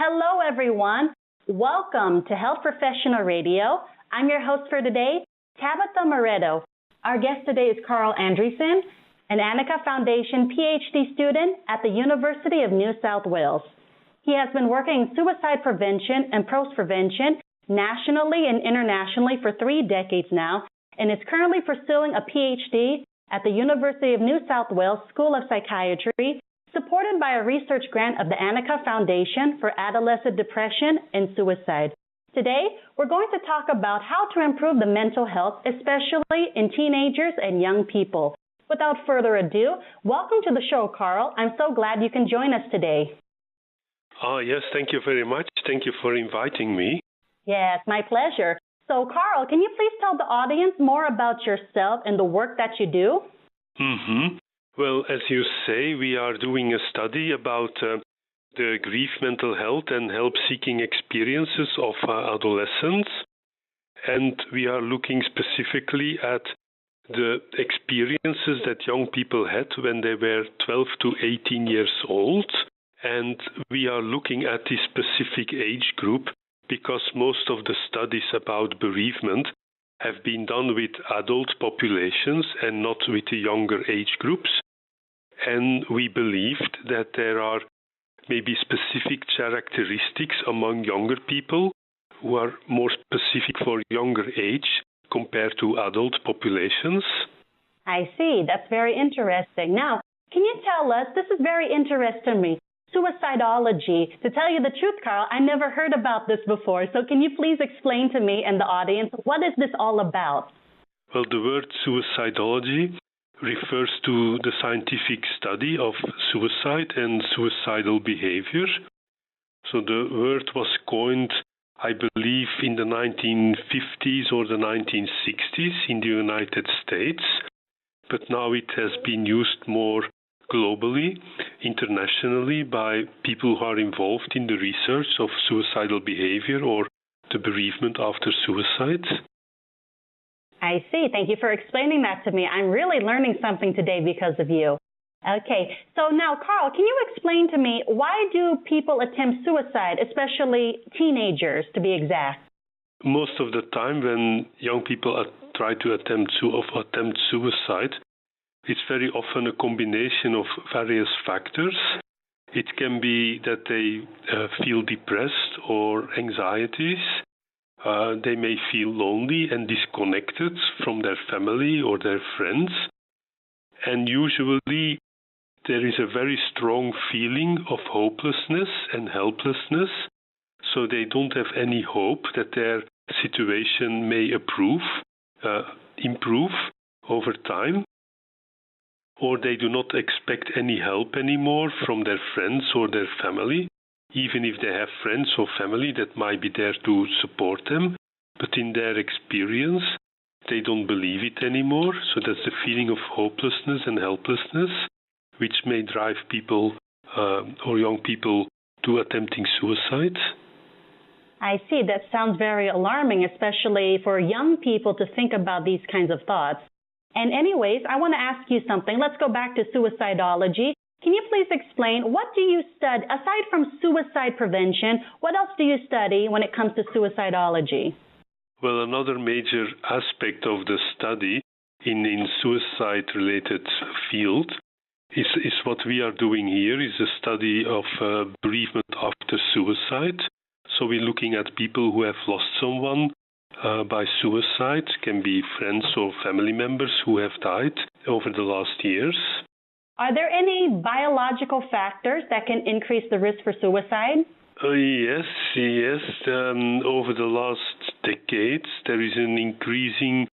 Hello, everyone. Welcome to Health Professional Radio. I'm your host for today, Tabetha Moreto. Our guest today is Karl Andriessen, an Annika Foundation PhD student at the University of New South Wales. He has been working in suicide prevention and post-prevention nationally and internationally for 3 decades now, and is currently pursuing a PhD at the University of New South Wales School of Psychiatry, supported by a research grant of the Annika Foundation for Adolescent Depression and Suicide. Today, we're going to talk about how to improve the mental health, especially in teenagers and young people. Without further ado, welcome to the show, Karl. I'm so glad you can join us today. Yes, thank you very much. Thank you for inviting me. Yes, my pleasure. So, Karl, can you please tell the audience more about yourself and the work that you do? Well, as you say, we are doing a study about the grief, mental health, and help-seeking experiences of adolescents. And we are looking specifically at the experiences that young people had when they were 12 to 18 years old. And we are looking at this specific age group because most of the studies about bereavement have been done with adult populations and not with the younger age groups. And we believed that there are maybe specific characteristics among younger people who are more specific for younger age compared to adult populations. I see. That's very interesting. Now, can you tell us, this is very interesting to me, suicidology. To tell you the truth, Karl, I never heard about this before. So can you please explain to me and the audience, what is this all about? Well, the word suicidology refers to the scientific study of suicide and suicidal behaviour. So the word was coined, I believe, in the 1950s or the 1960s in the United States, but now it has been used more globally, internationally, by people who are involved in the research of suicidal behavior or the bereavement after suicide. I see. Thank you for explaining that to me. I'm really learning something today because of you. Okay, so now, Karl, can you explain to me, why do people attempt suicide, especially teenagers, to be exact? Most of the time when young people try to attempt suicide, it's very often a combination of various factors. It can be that they feel depressed or anxieties. They may feel lonely and disconnected from their family or their friends. And usually there is a very strong feeling of hopelessness and helplessness. So they don't have any hope that their situation may improve over time. Or they do not expect any help anymore from their friends or their family, even if they have friends or family that might be there to support them. But in their experience, they don't believe it anymore. So that's the feeling of hopelessness and helplessness, which may drive people or young people to attempting suicide. I see. That sounds very alarming, especially for young people to think about these kinds of thoughts. And anyways, I want to ask you something. Let's go back to suicidology. Can you please explain, what do you study, aside from suicide prevention, what else do you study when it comes to suicidology? Well, another major aspect of the study in suicide-related field is what we are doing here, is a study of bereavement after suicide. So we're looking at people who have lost someone by suicide, can be friends or family members who have died over the last years. Are there any biological factors that can increase the risk for suicide? Yes. Over the last decades, there is an increasing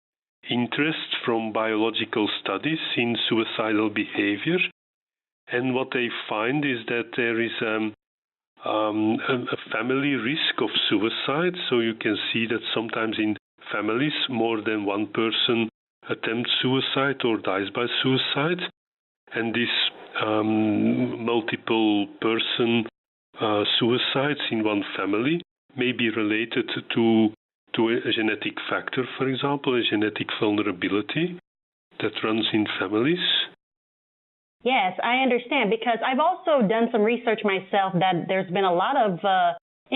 interest from biological studies in suicidal behavior. And what they find is that there is a family risk of suicide. So you can see that sometimes in families, more than one person attempts suicide or dies by suicide. And this multiple person suicides in one family may be related to a genetic factor, for example, a genetic vulnerability that runs in families. Yes, I understand, because I've also done some research myself that there's been a lot of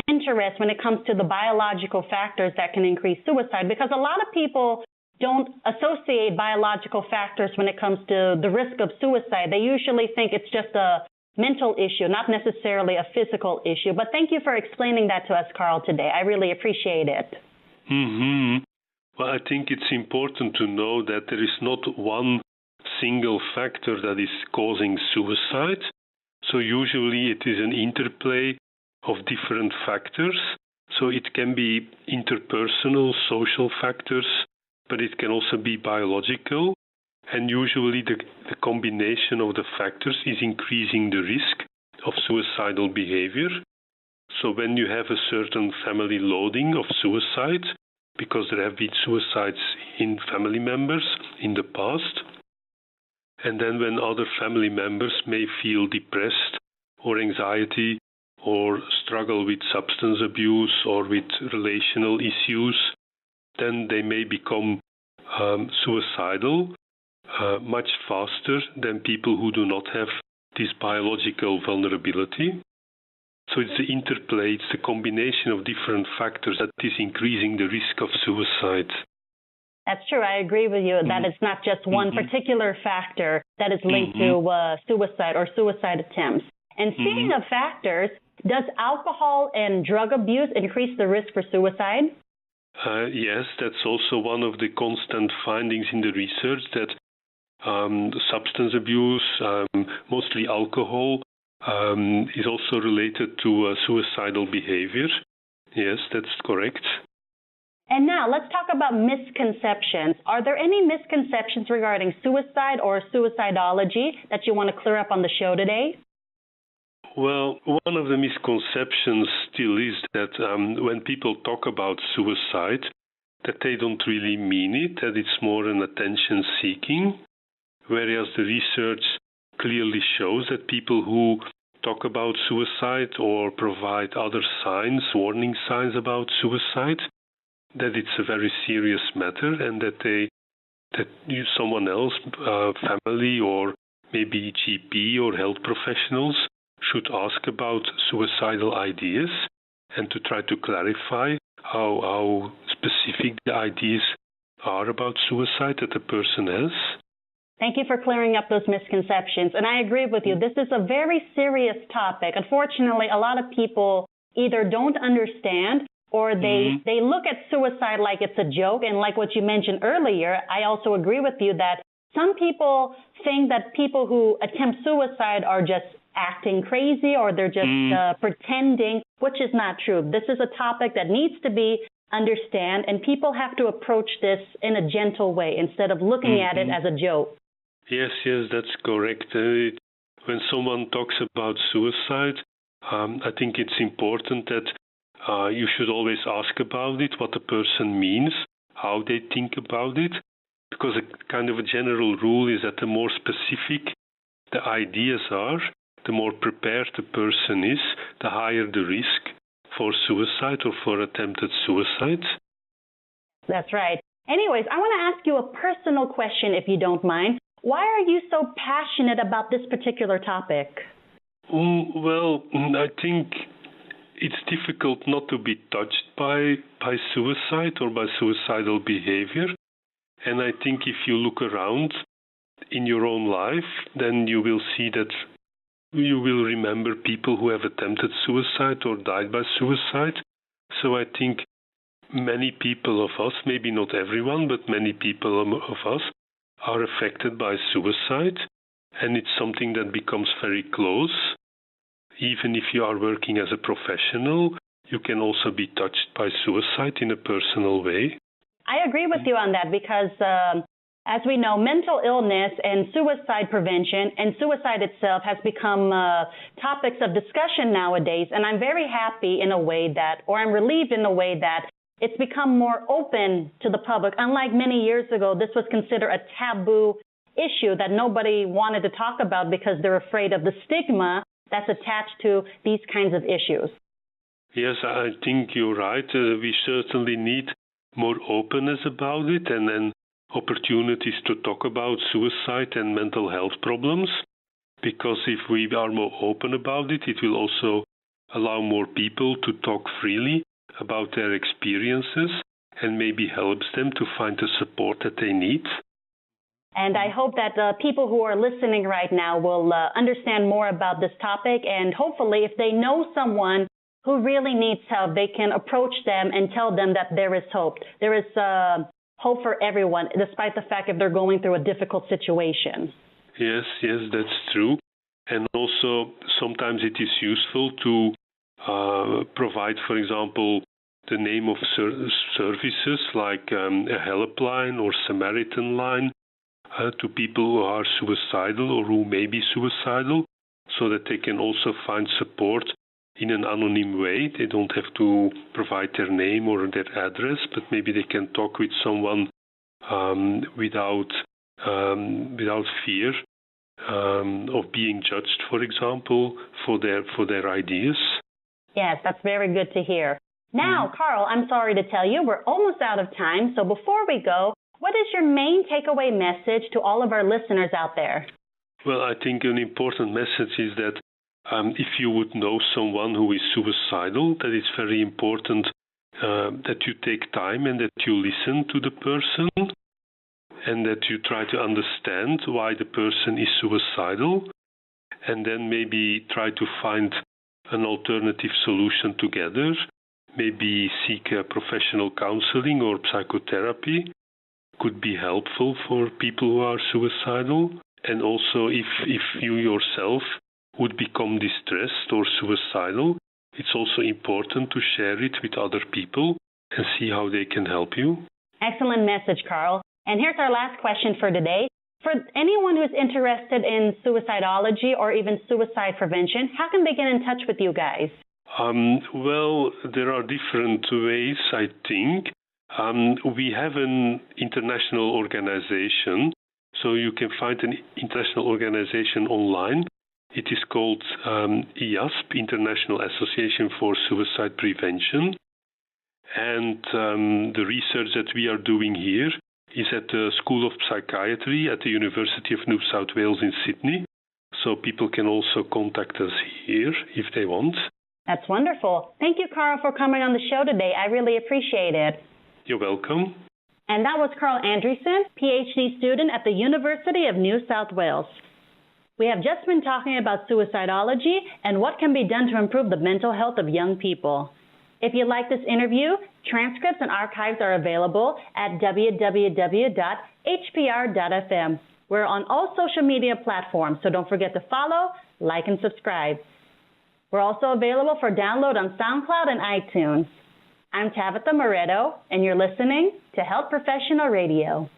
interest when it comes to the biological factors that can increase suicide, because a lot of people don't associate biological factors when it comes to the risk of suicide. They usually think it's just a mental issue, not necessarily a physical issue. But thank you for explaining that to us, Karl, today. I really appreciate it. Well, I think it's important to know that there is not one single factor that is causing suicide. So usually it is an interplay of different factors. So it can be interpersonal, social factors, but it can also be biological. And usually the combination of the factors is increasing the risk of suicidal behavior. So when you have a certain family loading of suicide, because there have been suicides in family members in the past, and then when other family members may feel depressed or anxiety or struggle with substance abuse or with relational issues, then they may become suicidal much faster than people who do not have this biological vulnerability. So it's the interplay, it's the combination of different factors that is increasing the risk of suicide. That's true. I agree with you that it's not just one particular factor that is linked to suicide or suicide attempts. And speaking of factors, does alcohol and drug abuse increase the risk for suicide? Yes, that's also one of the constant findings in the research, that substance abuse, mostly alcohol, is also related to suicidal behavior. Yes, that's correct. And now let's talk about misconceptions. Are there any misconceptions regarding suicide or suicidology that you want to clear up on the show today? Well, one of the misconceptions still is that when people talk about suicide, that they don't really mean it, that it's more an attention seeking, whereas the research clearly shows that people who talk about suicide or provide other signs, warning signs about suicide, that it's a very serious matter, and that someone else, family or maybe GP or health professionals, should ask about suicidal ideas and to try to clarify how specific the ideas are about suicide that the person has. Thank you for clearing up those misconceptions. And I agree with you. This is a very serious topic. Unfortunately, a lot of people either don't understand or they look at suicide like it's a joke. And like what you mentioned earlier, I also agree with you that some people think that people who attempt suicide are just acting crazy or they're just pretending, which is not true. This is a topic that needs to be understood, and people have to approach this in a gentle way instead of looking at it as a joke. Yes, that's correct. When someone talks about suicide, I think it's important that you should always ask about it, what the person means, how they think about it, because a kind of a general rule is that the more specific the ideas are, the more prepared the person is, the higher the risk for suicide or for attempted suicide. That's right. Anyways, I want to ask you a personal question, if you don't mind. Why are you so passionate about this particular topic? Well, I think it's difficult not to be touched by suicide or by suicidal behavior. And I think if you look around in your own life, then you will see that you will remember people who have attempted suicide or died by suicide. So I think many people of us, maybe not everyone, but many people of us are affected by suicide. And it's something that becomes very close. Even if you are working as a professional, you can also be touched by suicide in a personal way. I agree with you on that because as we know, mental illness and suicide prevention and suicide itself has become topics of discussion nowadays. And I'm very happy in a way that, or I'm relieved in a way that it's become more open to the public. Unlike many years ago, this was considered a taboo issue that nobody wanted to talk about because they're afraid of the stigma that's attached to these kinds of issues. Yes, I think you're right. We certainly need more openness about it and then opportunities to talk about suicide and mental health problems. because if we are more open about it, it will also allow more people to talk freely about their experiences and maybe helps them to find the support that they need. And I hope that the people who are listening right now will understand more about this topic, and hopefully if they know someone who really needs help, they can approach them and tell them that there is hope. There is hope for everyone, despite the fact if they're going through a difficult situation. Yes, that's true. And also, sometimes it is useful to provide, for example, the name of services like a helpline or Samaritan line to people who are suicidal or who may be suicidal, so that they can also find support in an anonymous way. They don't have to provide their name or their address, but maybe they can talk with someone without fear of being judged, for example, for their ideas. Yes, that's very good to hear. Now, Karl, I'm sorry to tell you, we're almost out of time. So before we go, what is your main takeaway message to all of our listeners out there? Well, I think an important message is that if you would know someone who is suicidal, that it's very important that you take time and that you listen to the person and that you try to understand why the person is suicidal, and then maybe try to find an alternative solution together, maybe seek professional counseling or psychotherapy. Could be helpful for people who are suicidal. And also if you yourself would become distressed or suicidal, it's also important to share it with other people and see how they can help you. Excellent message, Karl. And here's our last question for today. For anyone who's interested in suicidology or even suicide prevention, how can they get in touch with you guys? Well, there are different ways, I think. We have an international organization, so you can find an international organization online. It is called IASP, International Association for Suicide Prevention. And the research that we are doing here is at the School of Psychiatry at the University of New South Wales in Sydney. So people can also contact us here if they want. That's wonderful. Thank you, Karl, for coming on the show today. I really appreciate it. You're welcome. And that was Karl Andriessen, PhD student at the University of New South Wales. We have just been talking about suicidology and what can be done to improve the mental health of young people. If you like this interview, transcripts and archives are available at www.hpr.fm. We're on all social media platforms, so don't forget to follow, like, and subscribe. We're also available for download on SoundCloud and iTunes. I'm Tabetha Moreto, and you're listening to Health Professional Radio.